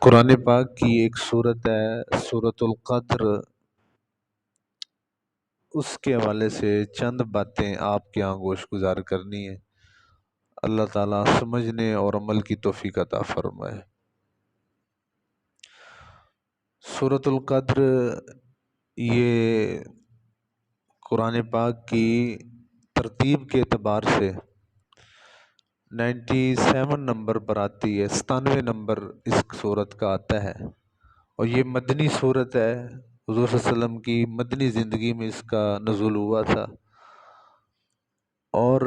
قرآن پاک کی ایک صورت ہے سورۃ القدر، اس کے حوالے سے چند باتیں آپ کے آگوش گزار کرنی ہے۔ اللہ تعالیٰ سمجھنے اور عمل کی توفیق عطا فرمائے۔ سورۃ القدر یہ قرآن پاک کی ترتیب کے اعتبار سے 97 نمبر پر آتی ہے، 97 نمبر اس صورت کا آتا ہے، اور یہ مدنی صورت ہے۔ حضور صلی اللہ علیہ وسلم کی مدنی زندگی میں اس کا نزول ہوا تھا، اور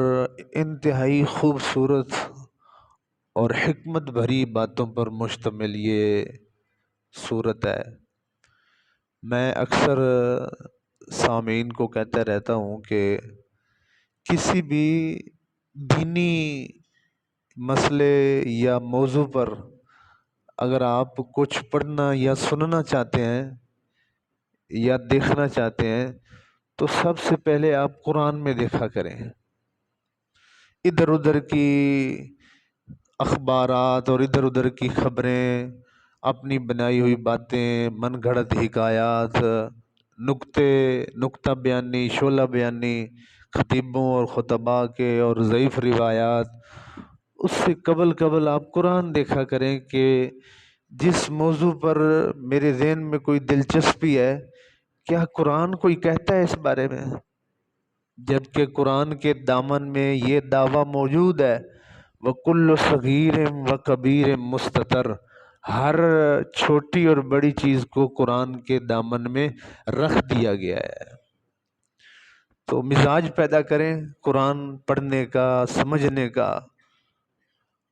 انتہائی خوبصورت اور حکمت بھری باتوں پر مشتمل یہ صورت ہے۔ میں اکثر سامعین کو کہتا رہتا ہوں کہ کسی بھی دینی مسئلے یا موضوع پر اگر آپ کچھ پڑھنا یا سننا چاہتے ہیں یا دیکھنا چاہتے ہیں تو سب سے پہلے آپ قرآن میں دیکھا کریں۔ ادھر ادھر کی اخبارات اور ادھر ادھر کی خبریں، اپنی بنائی ہوئی باتیں، من گھڑت حکایات، نکتہ بیانی، شعلہ بیانی خطیبوں اور خطباء کے اور ضعیف روایات، اس سے قبل آپ قرآن دیکھا کریں کہ جس موضوع پر میرے ذہن میں کوئی دلچسپی ہے، کیا قرآن کوئی کہتا ہے اس بارے میں؟ جبکہ قرآن کے دامن میں یہ دعویٰ موجود ہے وَكُلُّ صَغِيرٍ وَكَبِيرٍ مُسْتَتَرٍ، ہر چھوٹی اور بڑی چیز کو قرآن کے دامن میں رکھ دیا گیا ہے۔ تو مزاج پیدا کریں قرآن پڑھنے کا، سمجھنے کا،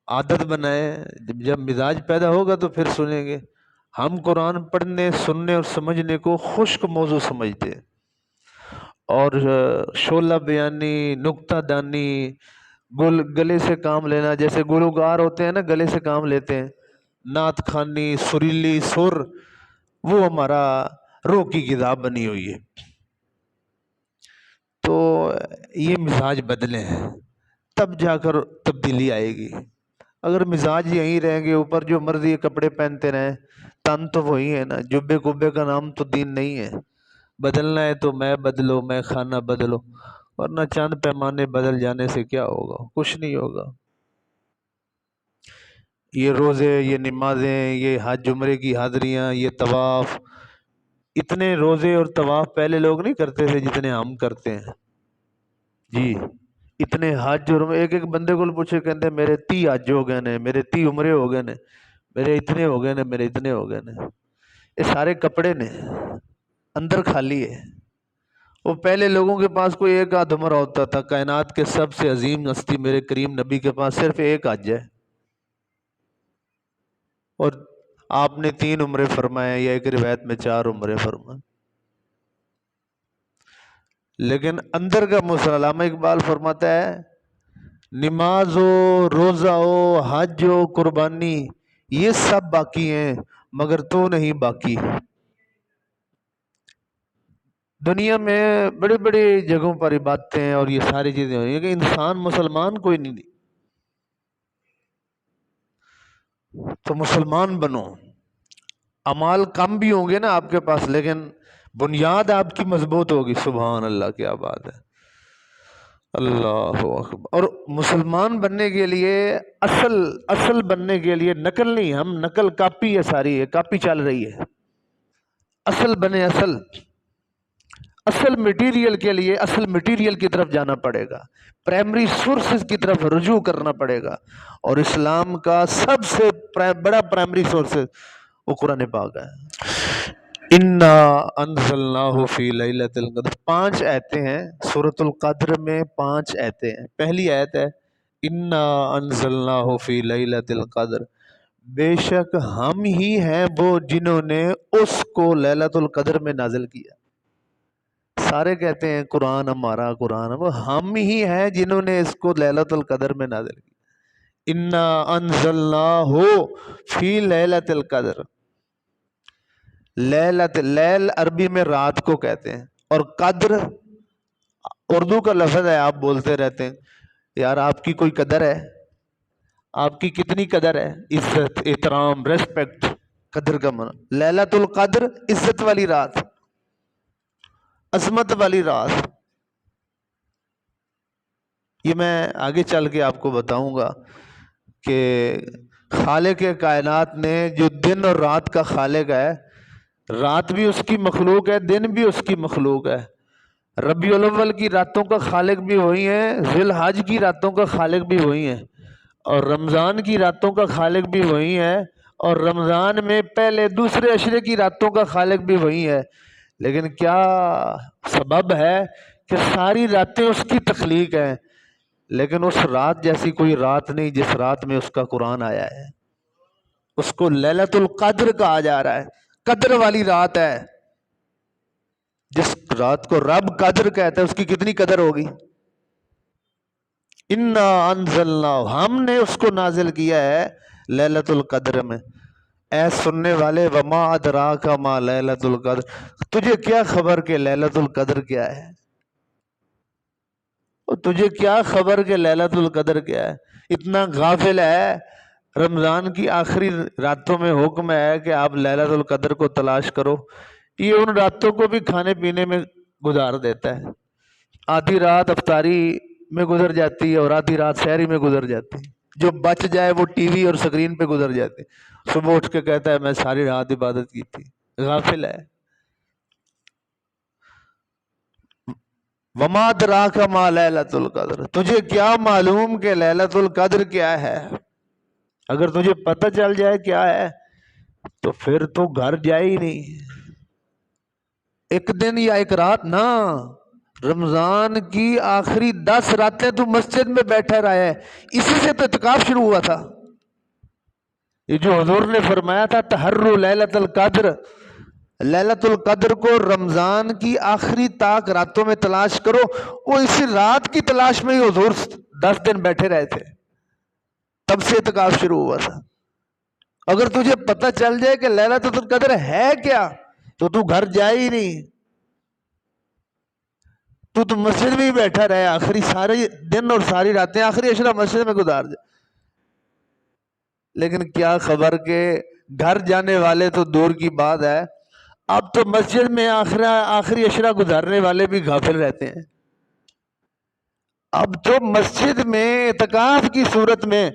عادت بنائیں۔ جب مزاج پیدا ہوگا تو پھر سنیں گے۔ ہم قرآن پڑھنے، سننے اور سمجھنے کو خشک موضوع سمجھتے ہیں، اور شعلہ بیانی، نکتہ دانی، گلے سے کام لینا، جیسے گلوکار ہوتے ہیں نا، گلے سے کام لیتے ہیں، نعت خوانی، سریلی سر، وہ ہمارا روح کی غذا بنی ہوئی ہے۔ تو یہ مزاج بدلیں، تب جا کر تبدیلی آئے گی۔ اگر مزاج یہیں رہیں گے، اوپر جو مرضی کپڑے پہنتے رہیں، تن تو وہی ہے نا، جبے کبے کا نام تو دین نہیں ہے۔ بدلنا ہے تو میں بدلو، میں خانہ بدلو، ورنہ چند پیمانے بدل جانے سے کیا ہوگا؟ کچھ نہیں ہوگا۔ یہ روزے، یہ نمازیں، یہ حج عمرے کی حاضریاں، یہ طواف، اتنے روزے اور طواف پہلے لوگ نہیں کرتے تھے جتنے ہم کرتے ہیں جی۔ اتنے حج، اور ایک بندے کو پوچھے، کہتے میرے 30 حج ہو گئے نے، میرے 30 عمرے ہو گئے نے، میرے اتنے ہو گئے نے، میرے اتنے ہو گئے نے۔ یہ سارے کپڑے نے، اندر خالی ہے۔ وہ پہلے لوگوں کے پاس کوئی ایک آدھ عمرہ ہوتا تھا۔ کائنات کے سب سے عظیم ہستی میرے کریم نبی کے پاس صرف ایک حج ہے، اور آپ نے 3 عمرے فرمائے، یا ایک روایت میں 4 عمرے فرمائے۔ لیکن اندر کا مسئلہ، علامہ اقبال فرماتا ہے، نماز ہو، روزہ ہو، حج ہو، قربانی، یہ سب باقی ہیں مگر تو نہیں باقی۔ دنیا میں بڑی بڑی جگہوں پر عبادتیں اور یہ ساری چیزیں ہوئی ہیں کہ انسان مسلمان کوئی نہیں دی۔ تو مسلمان بنو، اعمال کم بھی ہوں گے نا آپ کے پاس، لیکن بنیاد آپ کی مضبوط ہوگی۔ سبحان اللہ، کیا بات ہے، اللہ اکبر۔ اور مسلمان بننے کے لیے، اصل بننے کے لیے نقل نہیں، ہم نقل کاپی ہے، ساری ہے کاپی چل رہی ہے۔ اصل بنے، اصل مٹیریل کے لیے اصل مٹیریل کی طرف جانا پڑے گا، پرائمری سورسز کی طرف رجوع کرنا پڑے گا، اور اسلام کا سب سے بڑا پرائمری سورس وہ قرآن پاک ہے۔ اِنَّا أَنزَلْنَاهُ فِي لَيْلَةِ الْقَدْرِ، 5 آیتیں ہیں سورۃ القدر میں، 5 آیتیں ہیں۔ پہلی آیت ہے اِنَّا أَنزَلْنَاهُ فِي لَيْلَةِ الْقَدْرِ، بے شک ہم ہی ہیں وہ جنہوں نے اس کو لیلۃ القدر میں نازل کیا۔ سارے کہتے ہیں قرآن ہمارا، قرآن، وہ ہم ہی ہیں جنہوں نے اس کو لیلۃ القدر میں نازل کیا۔ اِنَّا أَنزَلْنَاهُ فِي لَيْلَةِ الْقَدْرِ، لیل عربی میں رات کو کہتے ہیں، اور قدر اردو کا لفظ ہے۔ آپ بولتے رہتے ہیں یار آپ کی کوئی قدر ہے؟ آپ کی کتنی قدر ہے؟ عزت، احترام، ریسپیکٹ۔ قدر کا معنی لیلۃ القدر، عزت والی رات، عظمت والی رات۔ یہ میں آگے چل کے آپ کو بتاؤں گا کہ خالق کائنات نے جو دن اور رات کا خالق ہے، رات بھی اس کی مخلوق ہے، دن بھی اس کی مخلوق ہے۔ ربیع الاول کی راتوں کا خالق بھی وہی ہے، ذی الحج کی راتوں کا خالق بھی وہی ہے، اور رمضان کی راتوں کا خالق بھی وہی ہے، اور رمضان میں پہلے دوسرے عشرے کی راتوں کا خالق بھی وہی ہے۔ لیکن کیا سبب ہے کہ ساری راتیں اس کی تخلیق ہیں، لیکن اس رات جیسی کوئی رات نہیں جس رات میں اس کا قرآن آیا ہے۔ اس کو لیلۃ القدر کہا جا رہا ہے، قدر والی رات ہے۔ جس رات کو رب قدر کہتا ہے اس کی کتنی قدر ہوگی؟ انا انزلنا، ہم نے اس کو نازل کیا ہے لیلۃ القدر میں۔ اے سننے والے، وما ادراک ما لیلۃ القدر، تجھے کیا خبر کہ لیلۃ القدر کیا ہے؟ تجھے کیا خبر کہ لیلۃ القدر کیا ہے؟ اتنا غافل ہے۔ رمضان کی آخری راتوں میں حکم ہے کہ آپ لیلۃ القدر کو تلاش کرو، یہ ان راتوں کو بھی کھانے پینے میں گزار دیتا ہے۔ آدھی رات افطاری میں گزر جاتی ہے اور آدھی رات سحری میں گزر جاتی ہے، جو بچ جائے وہ ٹی وی اور سکرین پہ گزر جاتی، صبح اٹھ کے کہتا ہے میں ساری رات عبادت کی تھی۔ غافل ہے۔ وما ادراک ما لیلۃ القدر، تجھے کیا معلوم کہ لیلۃ القدر کیا ہے؟ اگر تجھے پتہ چل جائے کیا ہے تو پھر تو گھر جائے ہی نہیں، ایک دن یا ایک رات نہ، رمضان کی آخری 10 راتیں تو مسجد میں بیٹھا رہا ہے۔ اسی سے تو اعتکاف شروع ہوا تھا، یہ جو حضور نے فرمایا تھا تحروا لیلۃ القدر، لیلۃ القدر کو رمضان کی آخری طاق راتوں میں تلاش کرو، وہ اسی رات کی تلاش میں ہی حضور 10 دن بیٹھے رہے تھے، تب سے اعتکاف شروع ہوا تھا۔ اگر تجھے پتہ چل جائے کہ لیلۃ القدر ہے کیا تو گھر جائے ہی نہیں، تو مسجد میں ہی بیٹھا رہے، آخری سارے دن اور ساری راتیں آخری عشرہ مسجد میں گزار جائے۔ لیکن کیا خبر کہ گھر جانے والے تو دور کی بات ہے، اب تو مسجد میں آخری عشرہ گزارنے والے بھی غافل رہتے ہیں۔ اب تو مسجد میں اعتکاف کی صورت میں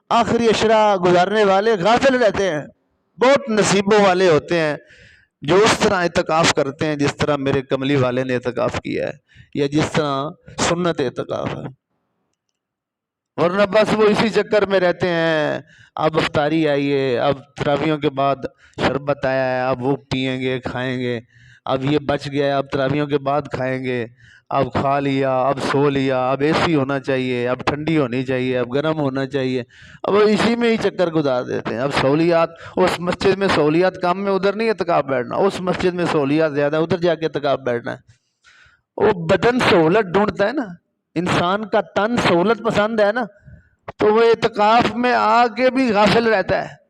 آخری عشرہ گزارنے والے غافل رہتے ہیں۔ بہت نصیبوں والے ہوتے ہیں جو اس طرح اعتکاف کرتے ہیں جس طرح میرے کملی والے نے اعتکاف کیا ہے، یا جس طرح سنت اعتکاف ہے، ورنہ بس وہ اسی چکر میں رہتے ہیں۔ اب افطاری آئی ہے، اب تراویحوں کے بعد شربت آیا ہے، اب وہ پیئیں گے کھائیں گے، اب یہ بچ گیا ہے اب تراویحوں کے بعد کھائیں گے، اب کھا لیا، اب سو لیا، اب اے سی ہونا چاہیے، اب ٹھنڈی ہونی چاہیے، اب گرم ہونا چاہیے، اب اسی میں ہی چکر گزار دیتے ہیں۔ اب سہولیات، اس مسجد میں سہولیات کم میں ادھر نہیں اعتکاف بیٹھنا، اس مسجد میں سہولیات زیادہ ادھر جا کے اعتکاف بیٹھنا ہے۔ وہ بدن سہولت ڈھونڈتا ہے نا، انسان کا تن سہولت پسند ہے نا، تو وہ اعتکاف میں آ کے بھی غافل رہتا ہے۔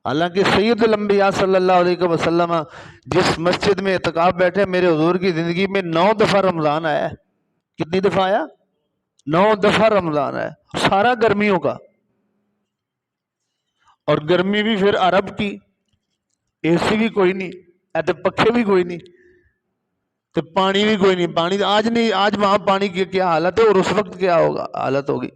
حالانکہ سید الانبیاء صلی اللہ علیہ وسلم جس مسجد میں اعتکاف بیٹھے، میرے حضور کی زندگی میں 9 دفعہ رمضان آیا ہے۔ کتنی دفعہ آیا؟ 9 دفعہ رمضان آیا، سارا گرمیوں کا، اور گرمی بھی پھر عرب کی، اے سی بھی کوئی نہیں، ایسے پکھے بھی کوئی نہیں، تو پانی بھی کوئی نہیں۔ پانی آج نہیں، آج وہاں پانی کی کیا حالت ہے اور اس وقت کیا ہوگا حالت ہوگی۔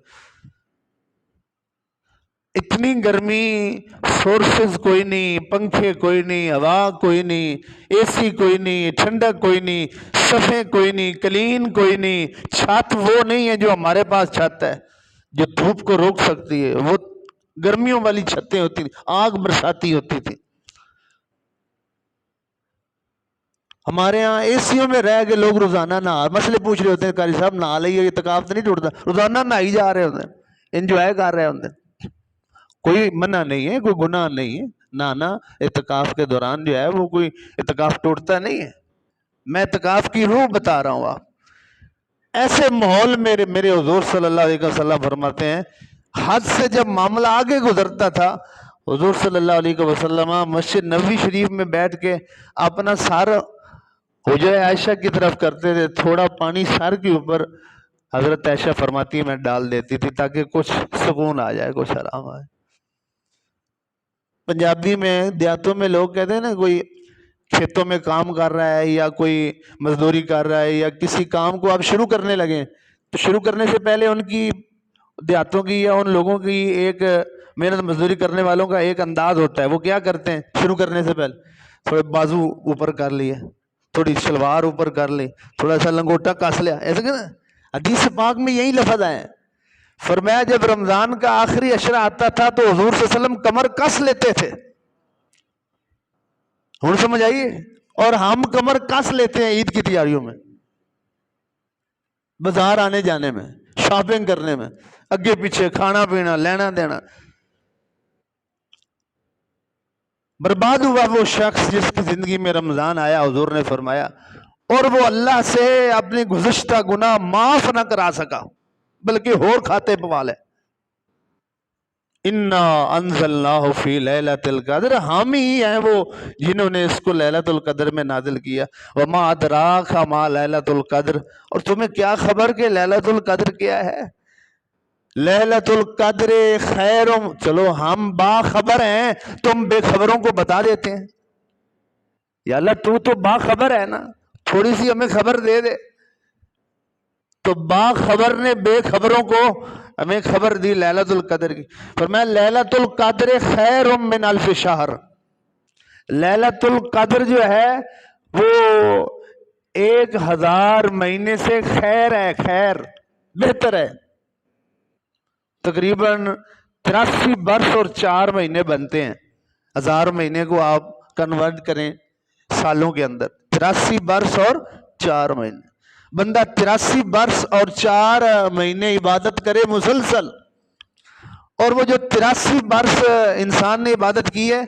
اتنی گرمی، سورسز کوئی نہیں، پنکھے کوئی نہیں، ہوا کوئی نہیں، اے سی کوئی نہیں، ٹھنڈک کوئی نہیں، صفیں کوئی نہیں، کلین کوئی نہیں، چھت وہ نہیں ہے جو ہمارے پاس چھت ہے جو دھوپ کو روک سکتی ہے، وہ گرمیوں والی چھتیں ہوتی تھی، آگ برساتی ہوتی تھی۔ ہمارے ہاں اے سیوں میں رہ کے لوگ روزانہ نہا، مسئلے پوچھ رہے ہوتے ہیں قاری صاحب نہا لئیے، اعتکاف تو نہیں ٹوٹتا، روزانہ نہا ہی جا رہے ہوتے ہیں، انجوائے کر رہے ہوتے ہیں۔ کوئی منع نہیں ہے، کوئی گناہ نہیں ہے نہانا اعتکاف کے دوران، جو ہے وہ کوئی اعتکاف ٹوٹتا نہیں ہے۔ میں اعتکاف کی روح بتا رہا ہوں آپ۔ ایسے ماحول میرے حضور صلی اللہ علیہ وسلم فرماتے ہیں، حد سے جب معاملہ آگے گزرتا تھا، حضور صلی اللہ علیہ وسلم مسجد نبوی شریف میں بیٹھ کے اپنا سر حجرہ عائشہ کی طرف کرتے تھے، تھوڑا پانی سر کے اوپر حضرت عائشہ فرماتی ہے میں ڈال دیتی تھی تاکہ کچھ سکون آ جائے، کچھ آرام آئے۔ پنجابی میں دیہاتوں میں لوگ کہتے ہیں نا، کوئی کھیتوں میں کام کر رہا ہے یا کوئی مزدوری کر رہا ہے یا کسی کام کو آپ شروع کرنے لگیں تو شروع کرنے سے پہلے ان کی دیہاتوں کی یا ان لوگوں کی ایک محنت مزدوری کرنے والوں کا ایک انداز ہوتا ہے. وہ کیا کرتے ہیں شروع کرنے سے پہلے؟ تھوڑے بازو اوپر کر لیے، تھوڑی شلوار اوپر کر لی، تھوڑا سا لنگوٹا کس لیا، ایسا کہ حدیث پاک میں یہی لفظ آئے. فرمایا جب رمضان کا آخری عشرہ آتا تھا تو حضور صلی اللہ علیہ وسلم کمر کس لیتے تھے. ہوں سمجھ آئیے؟ اور ہم کمر کس لیتے ہیں عید کی تیاریوں میں، بازار آنے جانے میں، شاپنگ کرنے میں، اگے پیچھے کھانا پینا، لینا دینا. برباد ہوا وہ شخص جس کی زندگی میں رمضان آیا. حضور نے فرمایا اور وہ اللہ سے اپنی گزشتہ گناہ معاف نہ کرا سکا بلکہ اور کھاتے پوال ہے. انا انزلناہ فی لیلۃ القدر، ہم ہی ہیں وہ جنہوں نے اس کو لیلۃ القدر میں نازل کیا. وما ادراک ما لیلۃ القدر، اور تمہیں کیا خبر کہ لیلۃ القدر کیا ہے؟ لیلۃ القدر خیر، چلو ہم باخبر ہیں، تم بے خبروں کو بتا دیتے ہیں. یا اللہ تو باخبر ہے نا، تھوڑی سی ہمیں خبر دے دے. تو باخبر نے بے خبروں کو ہمیں خبر دی لیلۃ القدر کی. فرمایا لیلۃ القدر خیر من الف شہر، لیلۃ القدر جو ہے وہ 1000 مہینے سے خیر ہے، خیر بہتر ہے. تقریباً 83 برس اور 4 مہینے بنتے ہیں. 1000 مہینے کو آپ کنورٹ کریں سالوں کے اندر، 83 برس اور 4 مہینے. بندہ 83 برس اور 4 مہینے عبادت کرے مسلسل، اور وہ جو 83 برس انسان نے عبادت کی ہے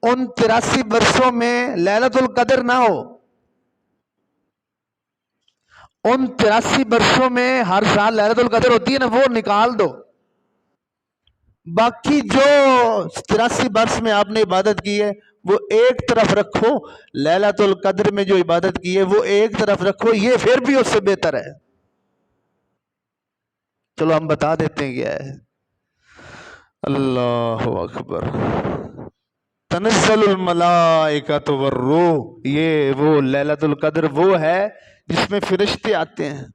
ان 83 برسوں میں لیلۃ القدر نہ ہو، ان 83 برسوں میں ہر سال لیلۃ القدر ہوتی ہے نا، وہ نکال دو. باقی جو 83 برس میں آپ نے عبادت کی ہے وہ ایک طرف رکھو، لیلۃ القدر میں جو عبادت کی ہے وہ ایک طرف رکھو، یہ پھر بھی اس سے بہتر ہے. چلو ہم بتا دیتے ہیں کیا ہے. اللہ اکبر. تنزل الملائکۃ والروح، یہ وہ لیلۃ القدر وہ ہے جس میں فرشتے آتے ہیں،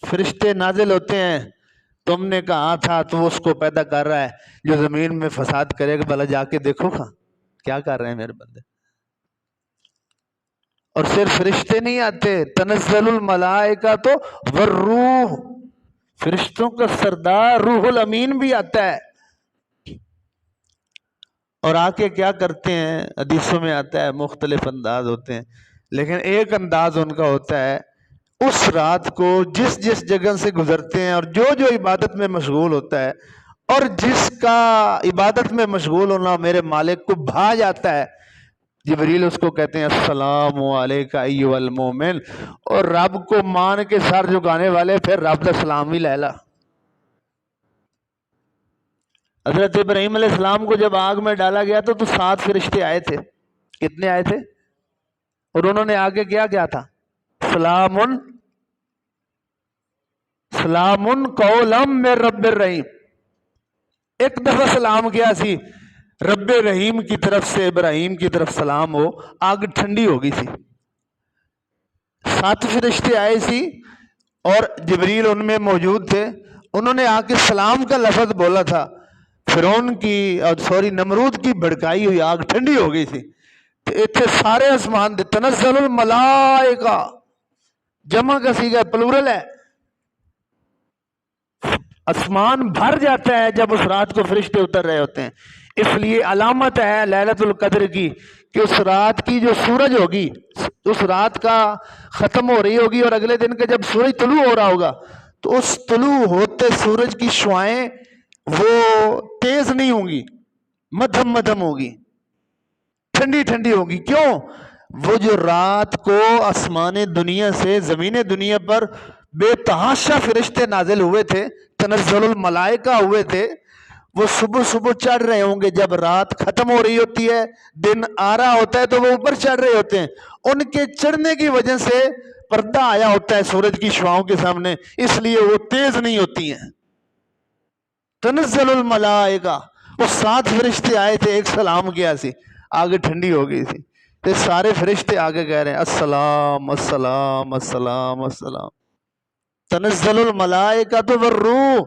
فرشتے نازل ہوتے ہیں. تم نے کہا تھا تو اس کو پیدا کر رہا ہے جو زمین میں فساد کرے گا، بھلا جا کے دیکھو کیا کر رہے ہیں میرے بندے. اور صرف فرشتے نہیں آتے، تنزل الملائکۃ والروح، فرشتوں کا سردار روح الامین بھی آتا ہے. اور آ کے کیا کرتے ہیں؟ حدیثوں میں آتا ہے مختلف انداز ہوتے ہیں، لیکن ایک انداز ان کا ہوتا ہے اس رات کو جس جس جگہ سے گزرتے ہیں اور جو جو عبادت میں مشغول ہوتا ہے، اور جس کا عبادت میں مشغول ہونا میرے مالک کو بھا جاتا ہے، جبریل اس کو کہتے ہیں السلام علیکہ ایھا المومن، اور رب کو مان کے سر جھکانے والے پھر رب دا سلام ہی لیلا. حضرت ابراہیم علیہ السلام کو جب آگ میں ڈالا گیا تو 7 فرشتے آئے تھے. کتنے آئے تھے؟ اور انہوں نے آگے کیا تھا؟ سلام قولا من رب الرحیم. ایک دفعہ سلام کیا سی رب رحیم کی طرف سے، ابراہیم کی طرف سلام ہو، آگ ٹھنڈی ہو گئی سی. 7 فرشتے آئے سی اور جبریل ان میں موجود تھے. انہوں نے آ کے سلام کا لفظ بولا تھا، فرعون کی نمرود کی بھڑکائی ہوئی آگ ٹھنڈی ہو گئی تھی. اتنے سارے آسمان دے تنزل الملائکہ، جمع کا صیغہ پلورل ہے، آسمان بھر جاتا ہے جب اس رات کو فرشتے اتر رہے ہوتے ہیں. اس لیے علامت ہے لیلۃ القدر کی کہ اس رات کی جو سورج ہوگی، اس رات کا ختم ہو رہی ہوگی اور اگلے دن کا جب سورج طلوع ہو رہا ہوگا تو اس طلوع ہوتے سورج کی شعائیں وہ تیز نہیں ہوں گی، مدھم مدھم ہوگی، ٹھنڈی ٹھنڈی ہوگی. کیوں؟ وہ جو رات کو آسمان دنیا سے زمین دنیا پر بے تحاشا فرشتے نازل ہوئے تھے، تنزل الملائکہ ہوئے تھے، وہ صبح صبح چڑھ رہے ہوں گے. جب رات ختم ہو رہی ہوتی ہے، دن آ رہا ہوتا ہے تو وہ اوپر چڑھ رہے ہوتے ہیں. ان کے چڑھنے کی وجہ سے پردہ آیا ہوتا ہے سورج کی شعاؤں کے سامنے، اس لیے وہ تیز نہیں ہوتی ہیں. تنزل الملائکہ وہ 7 فرشتے آئے تھے، ایک سلام کیا سی، آگے ٹھنڈی ہو گئی تھی، تو سارے فرشتے آگے کہہ رہے ہیں السلام السلام السلام السلام، تنزل الملائکۃ والروح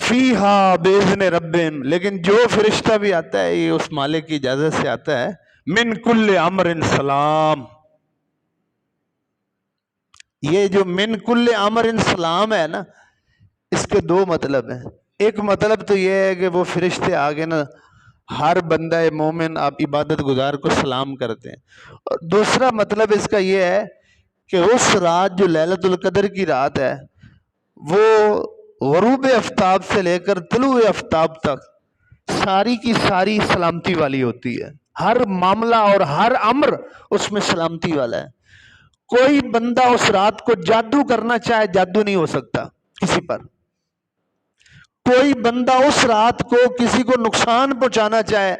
فیہا باذن ربہم، لیکن جو فرشتہ بھی آتا ہے یہ اس مالک کی اجازت سے آتا ہے، من کل امر سلام۔ یہ جو من کل امر سلام ہے نا، اس کے 2 مطلب ہیں۔ ایک مطلب تو یہ ہے کہ وہ فرشتے آگے نا ہر بندہ مومن آپ عبادت گزار کو سلام کرتے ہیں، اور دوسرا مطلب اس کا یہ ہے کہ اس رات جو لیلۃ القدر کی رات ہے، وہ غروب آفتاب سے لے کر طلوع آفتاب تک ساری کی ساری سلامتی والی ہوتی ہے، ہر معاملہ اور ہر امر اس میں سلامتی والا ہے۔ کوئی بندہ اس رات کو جادو کرنا چاہے جادو نہیں ہو سکتا کسی پر، کوئی بندہ اس رات کو کسی کو نقصان پہنچانا چاہے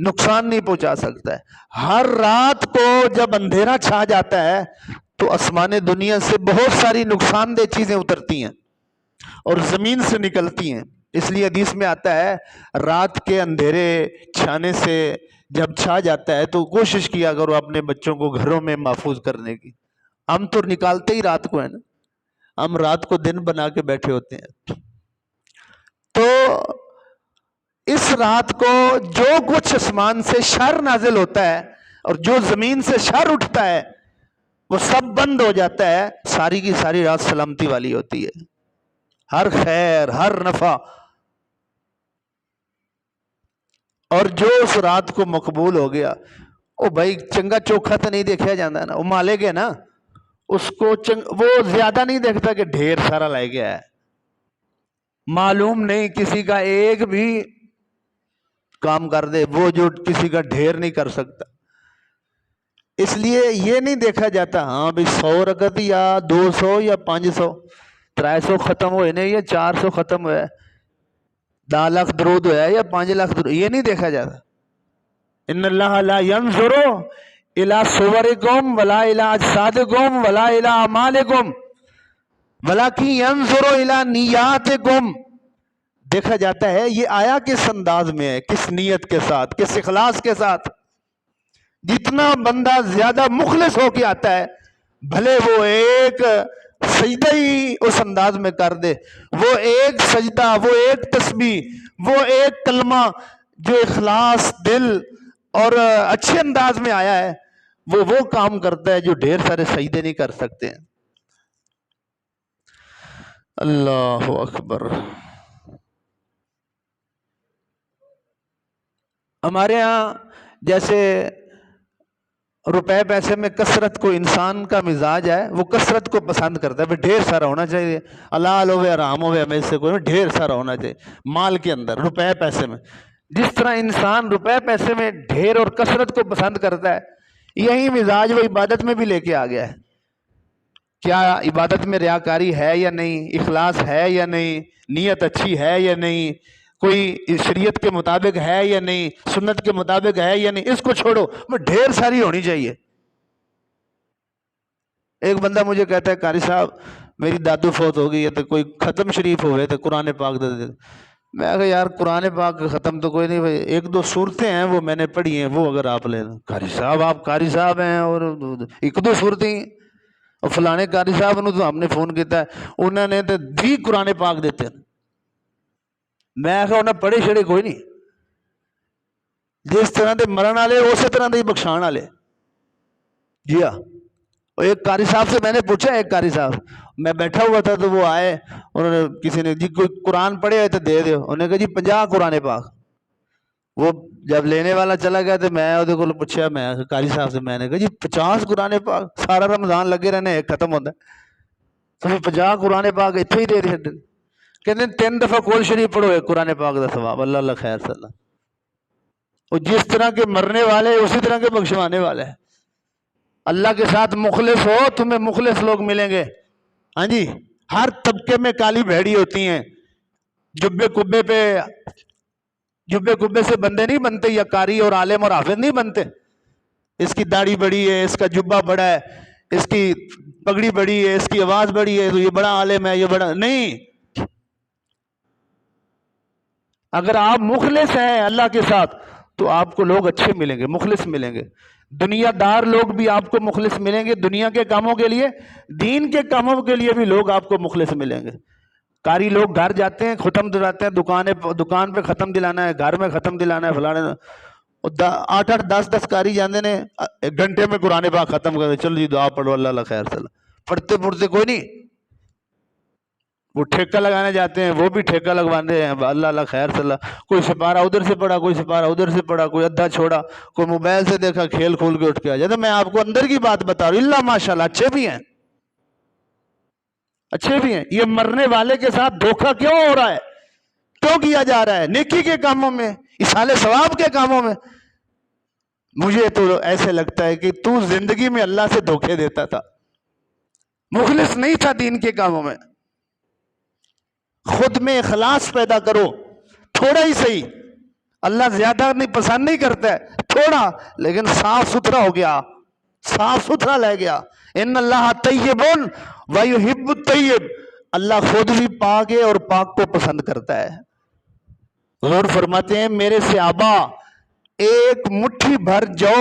نقصان نہیں پہنچا سکتا ہے۔ ہر رات کو جب اندھیرا چھا جاتا ہے تو آسمان دنیا سے بہت ساری نقصان دہ چیزیں اترتی ہیں اور زمین سے نکلتی ہیں، اس لیے حدیث میں آتا ہے رات کے اندھیرے چھانے سے جب چھا جاتا ہے تو کوشش کیا کرو اپنے بچوں کو گھروں میں محفوظ کرنے کی۔ ہم تو نکالتے ہی رات کو ہے نا، ہم رات کو دن بنا کے بیٹھے ہوتے ہیں۔ تو اس رات کو جو کچھ آسمان سے شر نازل ہوتا ہے اور جو زمین سے شر اٹھتا ہے وہ سب بند ہو جاتا ہے، ساری کی ساری رات سلامتی والی ہوتی ہے، ہر خیر ہر نفع۔ اور جو اس رات کو مقبول ہو گیا، او بھائی چنگا چوکھا تو نہیں دیکھا جاتا نا، وہ مالک ہے نا، اس کو وہ زیادہ نہیں دیکھتا کہ ڈھیر سارا لے گیا ہے، معلوم نہیں کسی کا ایک بھی کام کر دے، وہ جو کسی کا ڈھیر نہیں کر سکتا۔ اس لیے یہ نہیں دیکھا جاتا ہاں بھی 100 رکعت یا 200 یا 500 300 ختم ہوئے نہیں یا 400 ختم ہوئے، 10 لاکھ درود ہوا ہے یا 5 لاکھ درود، یہ نہیں دیکھا جاتا۔ ان اللہ لا ينظر الى صورکم ولا الى اجسادکم ولا الى اعمالکم ولکن ينظر الى نیاتکم، دیکھا جاتا ہے یہ آیا کس انداز میں ہے، کس نیت کے ساتھ، کس اخلاص کے ساتھ۔ جتنا بندہ زیادہ مخلص ہو کے آتا ہے، بھلے وہ ایک سجدہ ہی اس انداز میں کر دے، وہ ایک سجدہ، وہ ایک تسبیح، وہ ایک کلمہ جو اخلاص دل اور اچھے انداز میں آیا ہے، وہ کام کرتا ہے جو ڈھیر سارے سجدے نہیں کر سکتے ہیں۔ اللہ اکبر۔ ہمارے ہاں جیسے روپے پیسے میں کثرت کو انسان کا مزاج ہے، وہ کثرت کو پسند کرتا ہے، ڈھیر سارا ہونا چاہیے، حلال ہوئے حرام ہوئے ہمیں سے کوئی ڈھیر سارا ہونا چاہیے مال کے اندر، روپے پیسے میں۔ جس طرح انسان روپے پیسے میں ڈھیر اور کثرت کو پسند کرتا ہے، یہی مزاج وہ عبادت میں بھی لے کے آ گیا ہے۔ کیا عبادت میں ریاکاری ہے یا نہیں، اخلاص ہے یا نہیں، نیت اچھی ہے یا نہیں، کوئی شریعت کے مطابق ہے یا نہیں، سنت کے مطابق ہے یا نہیں، اس کو چھوڑو، وہ ڈھیر ساری ہونی چاہیے۔ ایک بندہ مجھے کہتا ہے قاری صاحب میری دادو فوت ہو گئی ہے تو کوئی ختم شریف ہوئے تو قرآن پاک دے دے۔ میں کہا یار قرآن پاک ختم تو کوئی نہیں، بھائی 1-2 صورتیں ہیں وہ میں نے پڑھی ہیں، وہ اگر آپ لے دیں۔ قاری صاحب آپ قاری صاحب ہیں اور 1-2 صورتیں، اور فلانے قاری صاحب نے تو ہم نے فون کیتا ہے انہوں نے تو 20 قرآن پاک دیتے ہیں۔ میں کہا انہیں پڑھے چھڑے کوئی نہیں، جس طرح دے مرن والے اسی طرح دے بخشان والے۔ جی ہاں، ایک قاری صاحب سے میں نے پوچھا، ایک قاری صاحب میں بیٹھا ہوا تھا تو وہ آئے، انہوں نے کسی نے جی کوئی قرآن پڑھے ہوئے تو دے دو، انہوں نے کہا جی 50 قرآن پاک۔ وہ جب لینے والا چلا گیا تو میں وہ کو پوچھا، میں قاری صاحب سے میں نے کہا جی 50 قرآن پاک، سارا رمضان لگے رہنے ایک ختم ہوتا ہے تو 50 قرآن پاک اتنے ہی دے رہے ہیں۔ کہتے ہیں 3 دفعہ قرآن شریف پڑھو ایک قرآن پاک دا ثواب، اللہ اللہ خیر صلی اللہ۔ اور جس طرح کے مرنے والے اسی طرح کے بخشوانے والے ہیں۔ اللہ کے ساتھ مخلص ہو، تمہیں مخلص لوگ ملیں گے۔ ہاں جی، ہر طبقے میں کالی بھیڑی ہوتی ہیں، جبے کبے سے بندے نہیں بنتے، یا قاری اور عالم اور حافظ نہیں بنتے۔ اس کی داڑھی بڑی ہے، اس کا جبہ بڑا ہے، اس کی پگڑی بڑی ہے، اس کی آواز بڑی ہے تو یہ بڑا عالم ہے، یہ بڑا نہیں۔ اگر آپ مخلص ہیں اللہ کے ساتھ تو آپ کو لوگ اچھے ملیں گے، مخلص ملیں گے. دنیا دار لوگ بھی آپ کو مخلص ملیں گے دنیا کے کاموں کے لیے، دین کے کاموں کے لیے بھی لوگ آپ کو مخلص ملیں گے. کاری لوگ گھر جاتے ہیں ختم دلاتے ہیں، دکان پہ ختم دلانا ہے، گھر میں ختم دلانا ہے، فلانے 8-8 10-10 کاری جاندے نے، ایک گھنٹے میں قرآن پاک ختم کر دے. چلو جی دعا پڑھو اللہ خیر صلی، پڑھتے کوئی نہیں. وہ ٹھیکہ لگانے جاتے ہیں، وہ بھی ٹھیکہ لگوانے ہیں، اللہ خیر صلی، کوئی سپارہ ادھر سے پڑھا، کوئی سپارہ ادھر سے پڑھا، کوئی ادھا چھوڑا، کوئی موبائل سے دیکھا، کھیل کھول کے اٹھ کے آ جاتا. میں آپ کو اندر کی بات بتا رہا ہوں، اللہ ماشاءاللہ اچھے بھی ہیں، اچھے بھی ہیں. یہ مرنے والے کے ساتھ دھوکہ کیوں ہو رہا ہے، کیوں کیا جا رہا ہے؟ نیکی کے کاموں میں، اصالہ ثواب کے کاموں میں. مجھے تو ایسے لگتا ہے کہ تو زندگی میں اللہ سے دھوکے دیتا تھا، مخلص نہیں تھا دین کے کاموں میں. خود میں اخلاص پیدا کرو، تھوڑا ہی صحیح، اللہ زیادہ نہیں پسند نہیں کرتا ہے، تھوڑا لیکن صاف ستھرا ہو گیا، صاف ستھرا لے گیا. ان اللہ طیب ویحب الطیب، اللہ خود بھی پاک ہے اور پاک کو پسند کرتا ہے. غور فرماتے ہیں میرے صحابہ ایک مٹھی بھر جو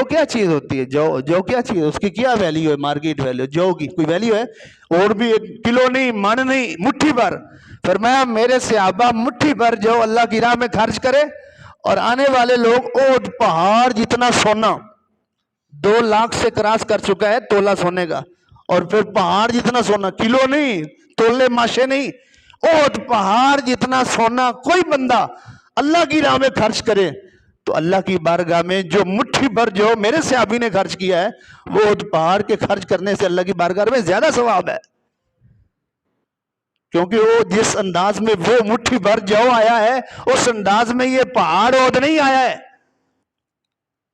کیا چیز ہوتی ہے، جو کیا چیز ہے، اس کی کیا ویلیو ہے، مارکیٹ ویلیو جو کی کوئی ویلیو ہے، اور بھی 1 کلو نہیں، من نہیں، مٹھی بھر. فرمایا میرے صحابہ مٹھی بھر جو اللہ کی راہ میں خرچ کرے، اور آنے والے لوگ اونٹ پہاڑ جتنا سونا 2 لاکھ سے کراس کر چکا ہے تولہ سونے کا، اور پھر پہاڑ جتنا سونا، کلو نہیں، تولے ماشے نہیں، اونٹ پہاڑ جتنا سونا کوئی بندہ اللہ کی راہ میں خرچ کرے تو اللہ کی بارگاہ میں جو مٹھی بھر جو میرے صحابی نے خرچ کیا ہے، وہ اونٹ پہاڑ کے خرچ کرنے سے اللہ کی بارگاہ میں زیادہ ثواب ہے. کیونکہ وہ جس انداز میں وہ مٹھی بھر جو آیا ہے، اس انداز میں یہ پہاڑ اونٹ نہیں آیا ہے.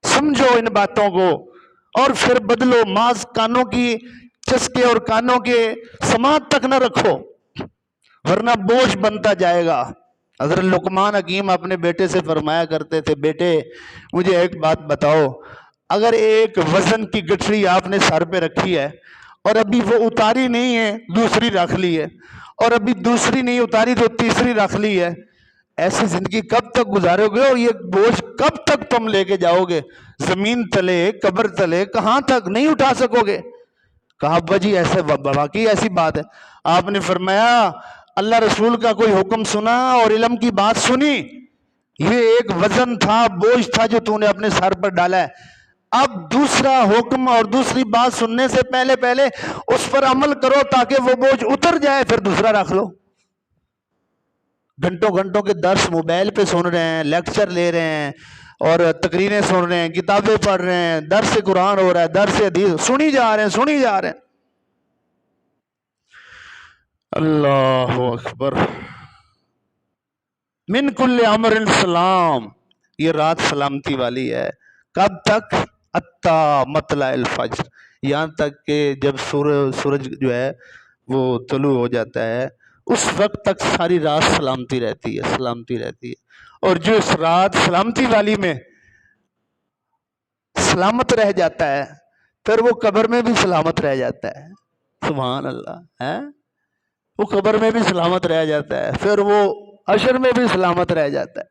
سمجھو ان باتوں کو اور پھر بدلو. ماز کانوں کی چسکے اور کانوں کے سماعت تک نہ رکھو، ورنہ بوجھ بنتا جائے گا. حضرت لقمان حکیم اپنے بیٹے سے فرمایا کرتے تھے، بیٹے مجھے ایک بات بتاؤ، اگر ایک وزن کی گٹھری آپ نے سر پہ رکھی ہے اور ابھی وہ اتاری نہیں ہے، دوسری رکھ لی ہے، اور ابھی دوسری نہیں اتاری تو تیسری رکھ لی ہے، ایسی زندگی کب تک گزارو گے اور یہ بوجھ کب تک تم لے کے جاؤ گے؟ زمین تلے، قبر تلے، کہاں تک نہیں اٹھا سکو گے. کہا ابا جی ایسے واقعی ایسی بات ہے. آپ نے فرمایا اللہ رسول کا کوئی حکم سنا اور علم کی بات سنی، یہ ایک وزن تھا، بوجھ تھا جو تو نے اپنے سر پر ڈالا ہے. اب دوسرا حکم اور دوسری بات سننے سے پہلے اس پر عمل کرو تاکہ وہ بوجھ اتر جائے، پھر دوسرا رکھ لو. گھنٹوں گھنٹوں کے درس موبائل پہ سن رہے ہیں، لیکچر لے رہے ہیں اور تقریریں سن رہے ہیں، کتابیں پڑھ رہے ہیں، درس قرآن ہو رہا ہے، درس حدیث سنی جا رہے ہیں. اللہ اکبر. من کل امر سلام، یہ رات سلامتی والی ہے. کب تک؟ اتا مطلع الفجر، یہاں تک کہ جب سورج جو ہے وہ طلوع ہو جاتا ہے، اس وقت تک ساری رات سلامتی رہتی ہے. اور جو اس رات سلامتی والی میں سلامت رہ جاتا ہے، پھر وہ قبر میں بھی سلامت رہ جاتا ہے. سبحان اللہ ہے، وہ قبر میں بھی سلامت رہ جاتا ہے، پھر وہ حشر میں بھی سلامت رہ جاتا ہے.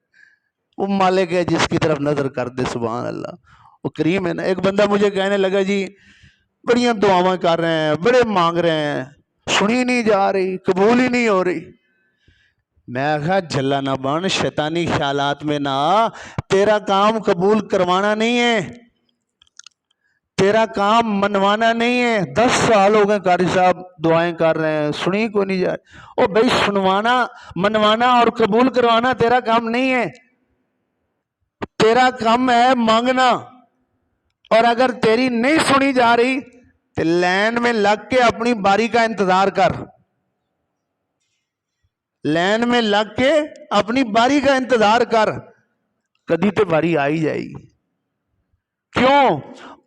وہ مالک ہے جس کی طرف نظر کر دے. سبحان اللہ، وہ کریم ہے نا. ایک بندہ مجھے کہنے لگا جی بڑیاں دعاواں کر رہے ہیں، بڑے مانگ رہے ہیں، سنی نہیں جا رہی، قبول ہی نہیں ہو رہی. میں کہا جھلا نہ بن، شیطانی خیالات میں نہ آ. تیرا کام قبول کروانا نہیں ہے، تیرا کام منوانا نہیں ہے. 10 سال ہو گئے قاری صاحب دعائیں کر رہے ہیں، سنی کو نہیں جا رہی. او بھائی سنوانا، منوانا اور قبول کروانا تیرا کام نہیں ہے، تیرا کام ہے مانگنا. اور اگر تیری نہیں سنی جا رہی تو لین میں لگ کے اپنی باری کا انتظار کر، لین میں لگ کے اپنی باری کا انتظار کر، کدی تو باری آئی جائے گی. کیوں؟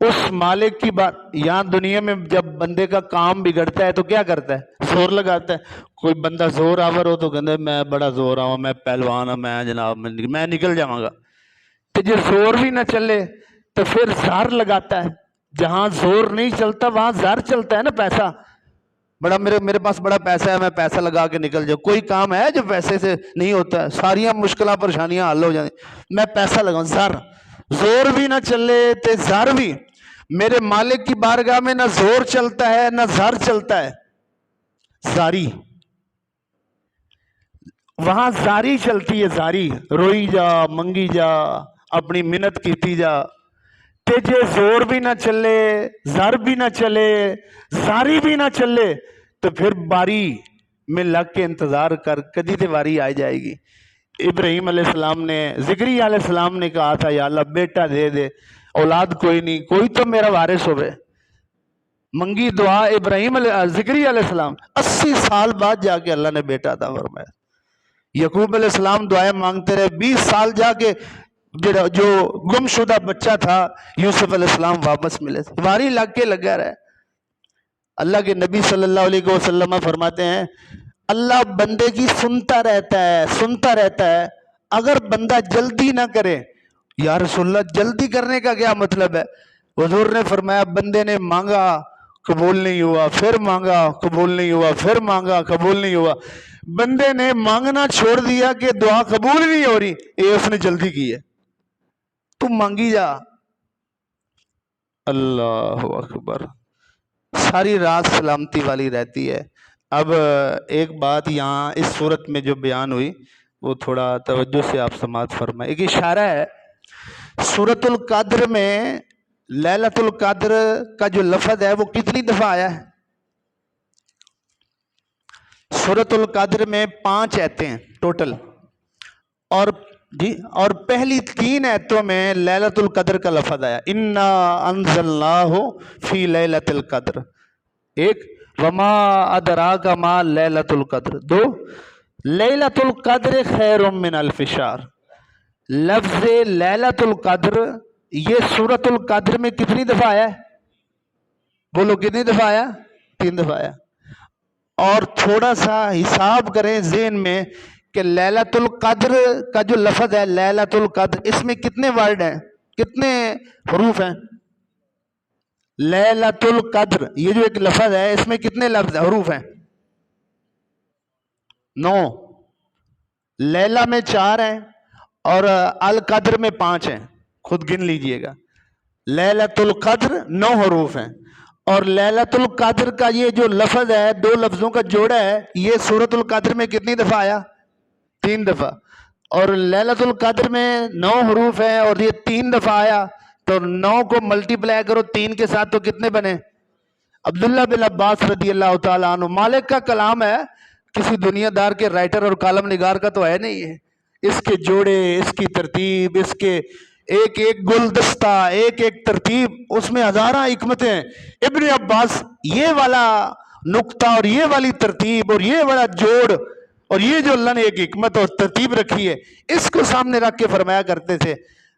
اس مالک کی بات. یہاں دنیا میں جب بندے کا کام بگڑتا ہے تو کیا کرتا ہے؟ زور لگاتا ہے. کوئی بندہ زور آور ہو تو کہتا ہے میں بڑا زور آؤں، میں پہلوان ہوں، میں جناب میں نکل جاؤں گا. تو جو زور بھی نہ چلے تو پھر زار لگاتا ہے. جہاں زور نہیں چلتا وہاں زار چلتا ہے نا. پیسہ بڑا میرے پاس بڑا پیسہ ہے، میں پیسہ لگا کے نکل جاؤں. کوئی کام ہے جو پیسے سے نہیں ہوتا ہے؟ ساریاں مشکلات پریشانیاں حل ہو جائیں. میں پیسہ لگاؤں، زر زور بھی نہ چلے تے زر بھی. میرے مالک کی بارگاہ میں نہ زور چلتا ہے نہ زر چلتا ہے، زاری. وہاں زاری چلتی ہے، زاری. روئی جا، منگی جا، اپنی منت کیتی جا. تے جے زور بھی نہ چلے، زر بھی نہ چلے، زاری بھی نہ چلے، تو پھر باری میں لگ کے انتظار کر، کدی تے واری آ جائے گی. ابراہیم علیہ السلام نے، زکریا علیہ السلام نے کہا تھا یا اللہ بیٹا دے دے، اولاد کوئی نہیں، کوئی تو میرا وارث ہوئے. منگی دعا ابراہیم زکریا علیہ السلام، 80 سال بعد جا کے اللہ نے بیٹا عطا فرمایا. یعقوب علیہ السلام دعائیں مانگتے رہے، 20 سال جا کے جو گم شدہ بچہ تھا یوسف علیہ السلام واپس ملے. واری لگ کے لگا رہے. اللہ کے نبی صلی اللہ علیہ وسلم فرماتے ہیں اللہ بندے کی سنتا رہتا ہے. اگر بندہ جلدی نہ کرے. یا رسول اللہ جلدی کرنے کا کیا مطلب ہے؟ حضور نے فرمایا بندے نے مانگا قبول نہیں ہوا، پھر مانگا قبول نہیں ہوا، پھر مانگا قبول نہیں ہوا. بندے نے مانگنا چھوڑ دیا کہ دعا قبول نہیں ہو رہی، یہ اس نے جلدی کی ہے. تم مانگی جا. اللہ اکبر. ساری رات سلامتی والی رہتی ہے. اب ایک بات یہاں اس صورت میں جو بیان ہوئی وہ تھوڑا توجہ سے آپ سماعت فرمائیں. ایک اشارہ ہے سورۃ القدر میں لیلۃ القدر کا جو لفظ ہے وہ کتنی دفعہ آیا ہے؟ سورۃ القدر میں 5 آیتیں ہیں ٹوٹل، اور پہلی 3 آیتوں میں لیلۃ القدر کا لفظ آیا. انا انزلناہ فی لیلۃ القدر. ایک وما ادراک ما لیلۃ القدر. 2 لیلۃ القدر خیر من الف شہر. لفظ لیلۃ القدر یہ سورۃ القدر میں کتنی دفعہ آیا ہے؟ بولو کتنی دفعہ آیا؟ 3 دفعہ آیا. اور تھوڑا سا حساب کریں ذہن میں کہ لیلۃ القدر کا جو لفظ ہے لیلۃ القدر، اس میں کتنے ورڈ ہیں، کتنے حروف ہیں؟ لیلۃ القدر یہ جو ایک لفظ ہے اس میں کتنے لفظ حروف ہیں؟ 9. لیلہ میں 4 ہیں اور القدر میں 5 ہیں. خود گن لیجئے گا. لیلۃ القدر 9 حروف ہیں، اور لیلۃ القدر کا یہ جو لفظ ہے 2 لفظوں کا جوڑا ہے، یہ سورۃ القدر میں کتنی دفعہ آیا؟ 3 دفعہ. اور لیلۃ القدر میں 9 حروف ہیں اور یہ 3 دفعہ آیا، تو 9 کو ملٹی پلائی کرو 3 کے ساتھ تو کتنے بنے؟ عبداللہ بن عباس رضی اللہ تعالیٰ عنہ، مالک کا کلام ہے، کسی دنیا دار کے رائٹر اور کالم نگار کا تو ہے نہیں ہے. اس کے جوڑے، اس کی ترتیب، اس کے ایک ایک گلدستہ، ایک ایک ترتیب، اس میں ہزارہ حکمتیں. ابن عباس یہ والا نقطہ اور یہ والی ترتیب اور یہ والا جوڑ اور یہ جو اللہ نے ایک حکمت اور ترتیب رکھی ہے اس کو سامنے رکھ کے فرمایا کرتے تھے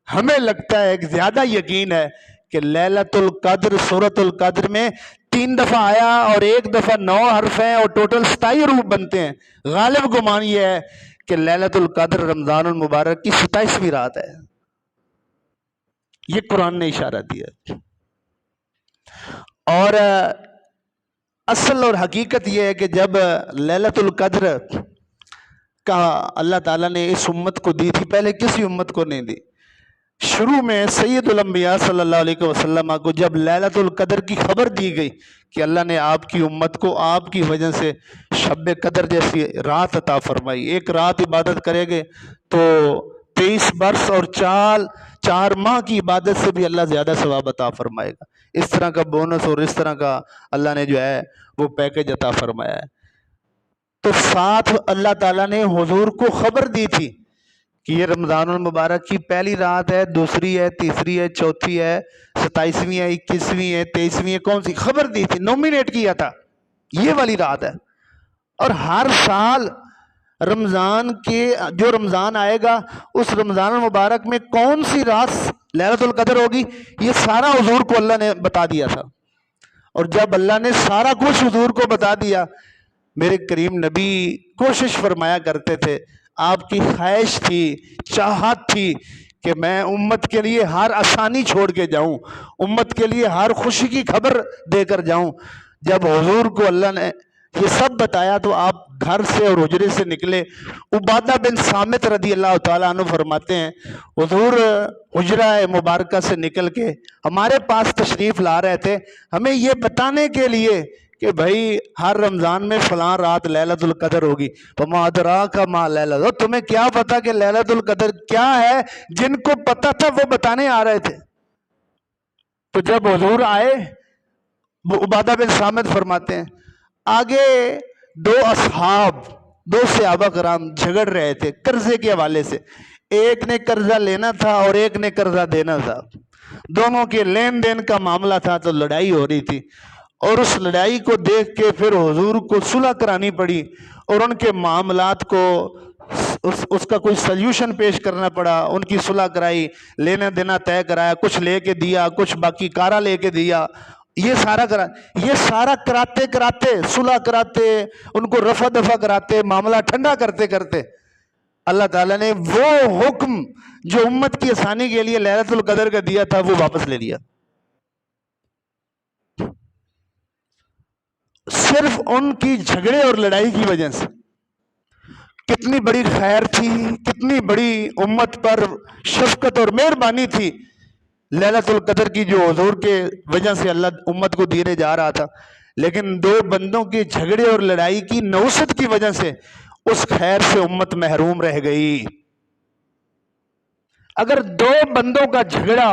ہمیں لگتا ہے ایک زیادہ یقین ہے کہ لیلۃ القدر سورۃ القدر میں 3 دفعہ آیا اور 1 دفعہ 9 حرف ہیں اور ٹوٹل 27 حروف بنتے ہیں. غالب گمان یہ ہے کہ لیلۃ القدر رمضان المبارک کی 27ویں رات ہے. یہ قرآن نے اشارہ دیا. اور اصل اور حقیقت یہ ہے کہ جب لیلۃ القدر کا اللہ تعالیٰ نے اس امت کو دی تھی، پہلے کسی امت کو نہیں دی. شروع میں سید الانبیاء صلی اللہ علیہ وسلم کو جب لیلۃ القدر کی خبر دی گئی کہ اللہ نے آپ کی امت کو آپ کی وجہ سے شب قدر جیسی رات عطا فرمائی، ایک رات عبادت کرے گے تو 23 برس اور 4 ماہ کی عبادت سے بھی اللہ زیادہ ثواب عطا فرمائے گا. اس طرح کا بونس اور اس طرح کا اللہ نے جو ہے وہ پیکج عطا فرمایا ہے. تو ساتھ اللہ تعالیٰ نے حضور کو خبر دی تھی کہ یہ رمضان المبارک کی پہلی رات ہے، دوسری ہے، تیسری ہے، چوتھی ہے، 27ویں ہے، 21ویں ہے، 23ویں ہے، کون سی خبر دی تھی، نومینیٹ کیا تھا یہ والی رات ہے. اور ہر سال رمضان کے جو رمضان آئے گا اس رمضان المبارک میں کون سی رات لیلۃ القدر ہوگی یہ سارا حضور کو اللہ نے بتا دیا تھا. اور جب اللہ نے سارا کچھ حضور کو بتا دیا، میرے کریم نبی کوشش فرمایا کرتے تھے، آپ کی خواہش تھی، چاہت تھی کہ میں امت کے لیے ہر آسانی چھوڑ کے جاؤں، امت کے لیے ہر خوشی کی خبر دے کر جاؤں. جب حضور کو اللہ نے یہ سب بتایا تو آپ گھر سے اور حجرے سے نکلے. عبادہ بن صامت رضی اللہ تعالیٰ عنہ فرماتے ہیں حضور حجرہ مبارکہ سے نکل کے ہمارے پاس تشریف لا رہے تھے ہمیں یہ بتانے کے لیے کہ بھائی ہر رمضان میں فلاں رات لیلۃ القدر ہوگی. فما ادراک ما لیلۃ، تمہیں کیا پتا کہ لیلۃ القدر کیا ہے؟ جن کو پتا تھا وہ بتانے آ رہے تھے. تو جب حضور آئے، عبادہ بن صامت فرماتے ہیں آگے دو صحابہ کرام جھگڑ رہے تھے قرضے کے حوالے سے. ایک نے قرضہ لینا تھا اور ایک نے قرضہ دینا تھا. دونوں کے لین دین کا معاملہ تھا تو لڑائی ہو رہی تھی، اور اس لڑائی کو دیکھ کے پھر حضور کو صلح کرانی پڑی اور ان کے معاملات کو اس کا کوئی سلیوشن پیش کرنا پڑا. ان کی صلح کرائی، لینا دینا طے کرایا، کچھ لے کے دیا، کچھ باقی کارا لے کے دیا. یہ سارا کراتے کراتے، صلح کراتے، ان کو رفع دفع کراتے، معاملہ ٹھنڈا کرتے کرتے اللہ تعالیٰ نے وہ حکم جو امت کی آسانی کے لیے لیلۃ القدر کا دیا تھا وہ واپس لے لیا. صرف ان کی جھگڑے اور لڑائی کی وجہ سے. کتنی بڑی خیر تھی، کتنی بڑی امت پر شفقت اور مہربانی تھی لیلۃ القدر کی جو حضور کے وجہ سے اللہ امت کو دینے جا رہا تھا. لیکن دو بندوں کے جھگڑے اور لڑائی کی نوست کی وجہ سے اس خیر سے امت محروم رہ گئی. اگر دو بندوں کا جھگڑا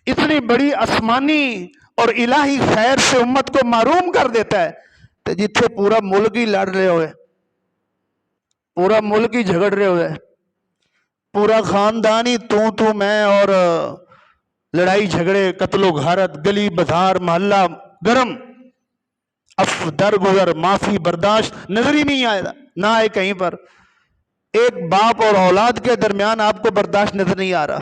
اتنی بڑی آسمانی اور الہی خیر سے امت کو محروم کر دیتا ہے تو جتھے پورا ملک ہی لڑ رہے ہوئے، پورا ملک ہی جھگڑ رہے ہوئے، پورا خاندان ہی تو میں اور لڑائی جھگڑے، قتل و غارت، گلی بازار محلہ گرم، اف درگزر معافی برداشت نظر ہی نہیں آئے، نہ آئے کہیں پر. ایک باپ اور اولاد کے درمیان آپ کو برداشت نظر نہیں آ رہا.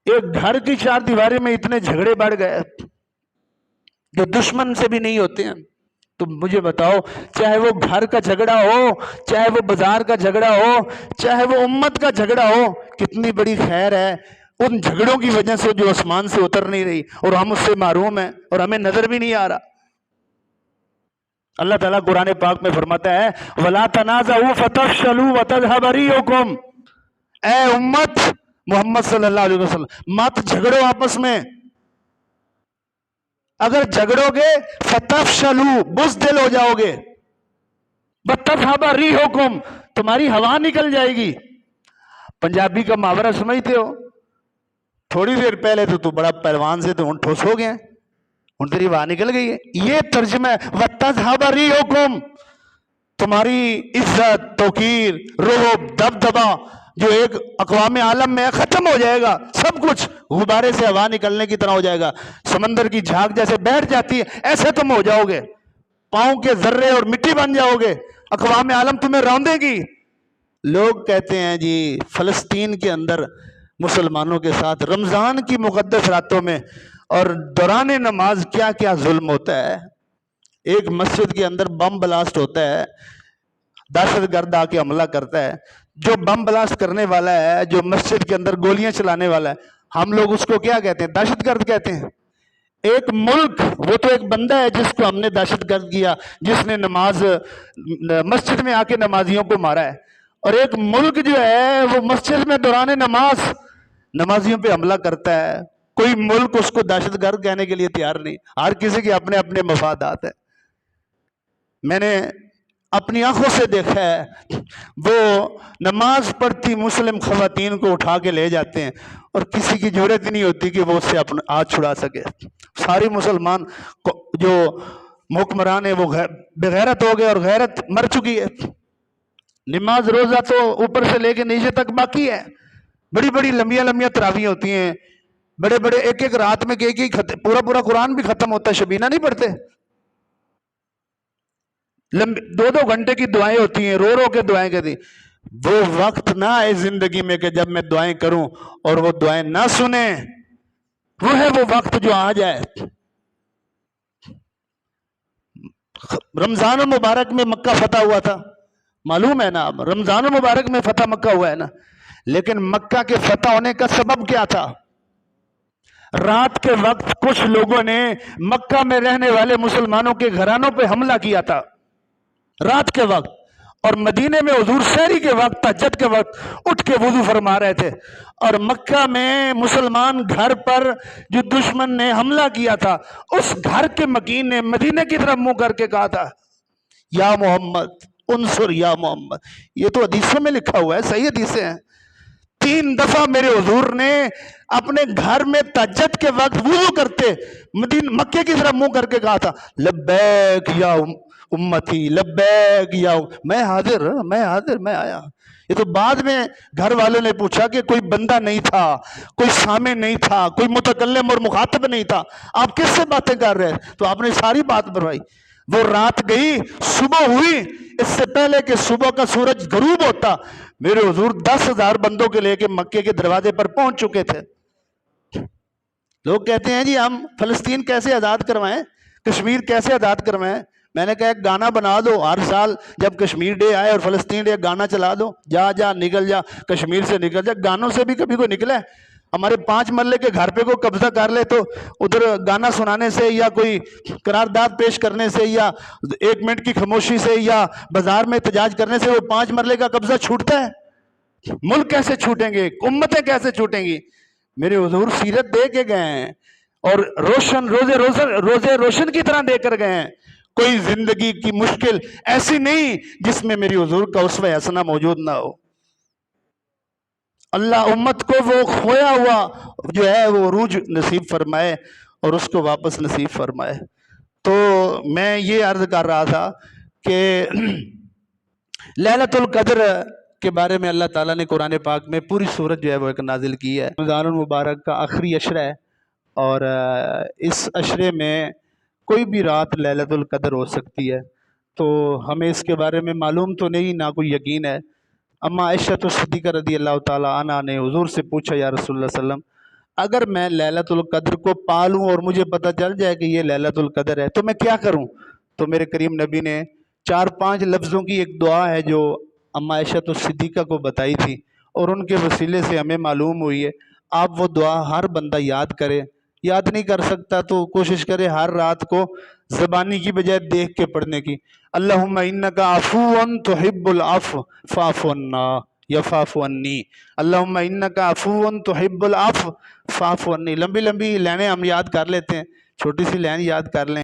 ایک گھر کی چار دیواری میں اتنے جھگڑے بڑھ گئے جو دشمن سے بھی نہیں ہوتے ہیں. تو مجھے بتاؤ، چاہے وہ گھر کا جھگڑا ہو، چاہے وہ بازار کا جھگڑا ہو، چاہے وہ امت کا جھگڑا ہو، کتنی بڑی خیر ہے ان جھگڑوں کی وجہ سے جو آسمان سے اتر نہیں رہی اور ہم اس سے محروم ہیں اور ہمیں نظر بھی نہیں آ رہا. اللہ تعالیٰ قرآن پاک میں فرماتا ہے وَلَا تَنَازَعُوا فَتَفْشَلُوا وَتَذْهَبَ رِيحُكُمْ، اے امت محمد صلی اللہ علیہ وسلم مت جھگڑو آپس میں. اگر جھگڑو گے فَتَفْشَلُوا بزدل ہو جاؤ گے، وَتَذْهَبَ رِيحُكُمْ تمہاری ہوا نکل جائے گی. پنجابی کا محاورہ سمجھتے ہو؟ تھوڑی دیر پہلے تو بڑا پہلوان سے تو ہن ٹھوس ہو گیا، ہن تیری ہوا نکل گئی ہے. یہ ترجمہ ہے وَتَذْهَبَ رِيحُكُمْ، تمہاری عزت، توقیر، رعب، دبدبا جو ایک اقوام عالم میں ختم ہو جائے گا. سب کچھ غبارے سے ہوا نکلنے کی طرح ہو جائے گا. سمندر کی جھاگ جیسے بیٹھ جاتی ہے ایسے تم ہو جاؤ گے، پاؤں کے ذرے اور مٹی بن جاؤ گے. اقوام عالم تمہیں روندے گی. لوگ کہتے ہیں جی فلسطین کے اندر مسلمانوں کے ساتھ رمضان کی مقدس راتوں میں اور دوران نماز کیا کیا ظلم ہوتا ہے. ایک مسجد کے اندر بم بلاسٹ ہوتا ہے، دہشت گرد آ کے حملہ کرتا ہے. جو بم بلاسٹ کرنے والا ہے، جو مسجد کے اندر گولیاں چلانے والا ہے، ہم لوگ اس کو کیا کہتے ہیں؟ دہشت گرد کہتے ہیں. ایک ملک، وہ تو ایک بندہ ہے جس کو ہم نے دہشت گرد کیا، جس نے مسجد میں آ کے نمازیوں کو مارا ہے. اور ایک ملک جو ہے وہ مسجد میں دوران نماز نمازیوں پہ حملہ کرتا ہے. کوئی ملک اس کو دہشت گرد کہنے کے لیے تیار نہیں. ہر کسی کے اپنے اپنے مفادات ہیں. میں نے اپنی آنکھوں سے دیکھا ہے وہ نماز پڑھتی مسلم خواتین کو اٹھا کے لے جاتے ہیں اور کسی کی جرات نہیں ہوتی کہ وہ اس سے اپنا ہاتھ چھڑا سکے. ساری مسلمان جو حکمران ہیں وہ بغیرت ہو گئے اور غیرت مر چکی ہے. نماز روزہ تو اوپر سے لے کے نیچے تک باقی ہے. بڑی بڑی لمبیاں لمبیاں تراویح ہوتی ہیں، بڑے بڑے ایک ایک رات میں پورا قرآن بھی ختم ہوتا ہے. شبینہ نہیں پڑھتے، دو گھنٹے کی دعائیں ہوتی ہیں، رو کے دعائیں کہتی. وہ وقت نہ آئے زندگی میں کہ جب میں دعائیں کروں اور وہ دعائیں نہ سنیں. وہ ہے وہ وقت جو آ جائے. رمضان المبارک میں مکہ فتح ہوا تھا، معلوم ہے نا. رمضان المبارک میں فتح مکہ ہوا ہے نا. لیکن مکہ کے فتح ہونے کا سبب کیا تھا؟ رات کے وقت کچھ لوگوں نے مکہ میں رہنے والے مسلمانوں کے گھرانوں پہ حملہ کیا تھا رات کے وقت، اور مدینے میں حضور سحری کے وقت تہجد کے وقت اٹھ کے وضو فرما رہے تھے، اور مکہ میں مسلمان گھر پر جو دشمن نے حملہ کیا تھا اس گھر کے مکین نے مدینے کی طرف منہ کر کے کہا تھا یا محمد انصر یا محمد۔ یہ تو حدیثوں میں لکھا ہوا ہے، صحیح حدیثیں ہیں۔ 3 دفعہ میرے حضور نے اپنے گھر میں تہجد کے وقت وضو کرتے مکے کی طرف منہ کر کے کہا تھا لبیک یا امتی لبیک یا میں حاضر میں آیا۔ یہ تو بعد میں گھر والوں نے پوچھا کہ کوئی بندہ نہیں تھا، کوئی سامع نہیں تھا، کوئی متکلم اور مخاطب نہیں تھا، آپ کس سے باتیں کر رہے ہیں؟ تو آپ نے ساری بات بتائی۔ وہ رات گئی، صبح ہوئی، اس سے پہلے کہ صبح کا سورج غروب ہوتا میرے حضور 10,000 بندوں کے لے کے مکے کے دروازے پر پہنچ چکے تھے۔ لوگ کہتے ہیں جی ہم فلسطین کیسے آزاد کروائیں، کشمیر کیسے آزاد کروائیں؟ میں نے کہا ایک گانا بنا دو، ہر سال جب کشمیر ڈے آئے اور فلسطین ڈے گانا چلا دو، جا نکل جا کشمیر سے نکل جا۔ گانوں سے بھی کبھی کوئی نکلا ہے؟ ہمارے 5 مرلے کے گھر پہ کوئی قبضہ کر لے تو ادھر گانا سنانے سے یا کوئی قرارداد پیش کرنے سے یا 1 منٹ کی خاموشی سے یا بازار میں احتجاج کرنے سے وہ 5 مرلے کا قبضہ چھوٹتا ہے؟ ملک کیسے چھوٹیں گے، امتیں کیسے چھوٹیں گی؟ میرے حضور سیرت دے کے گئے ہیں اور روزے روشن کی طرح دے کر گئے ہیں۔ کوئی زندگی کی مشکل ایسی نہیں جس میں میری حضور کا اسوہ حسنہ موجود نہ ہو۔ اللہ امت کو وہ کھویا ہوا جو ہے وہ عروج نصیب فرمائے اور اس کو واپس نصیب فرمائے۔ تو میں یہ عرض کر رہا تھا کہ لیلۃ القدر کے بارے میں اللہ تعالیٰ نے قرآن پاک میں پوری سورت جو ہے وہ ایک نازل کی ہے۔ رمضان المبارک کا آخری عشرہ ہے اور اس عشرے میں کوئی بھی رات لیلۃ القدر ہو سکتی ہے، تو ہمیں اس کے بارے میں معلوم تو نہیں، نہ کوئی یقین ہے۔ اما عائشہ صدیقہ رضی اللہ تعالیٰ عنہ نے حضور سے پوچھا یا رسول اللہ صلی اللہ علیہ وسلم اگر میں لیلۃ القدر کو پالوں اور مجھے پتہ چل جائے کہ یہ لیلۃ القدر ہے تو میں کیا کروں؟ تو میرے کریم نبی نے 4-5 لفظوں کی ایک دعا ہے جو اما عائشہ صدیقہ کو بتائی تھی اور ان کے وسیلے سے ہمیں معلوم ہوئی ہے۔ آپ وہ دعا ہر بندہ یاد کرے، یاد نہیں کر سکتا تو کوشش کرے ہر رات کو زبانی کی بجائے دیکھ کے پڑھنے کی۔ اللہم انکا عفو تحب العفو فاعف عنا یا فاعف عنی، اللہم انکا عفو تحب العفو فاعف عنی۔ لمبی لمبی لائنیں ہم یاد کر لیتے ہیں، چھوٹی سی لائن یاد کر لیں۔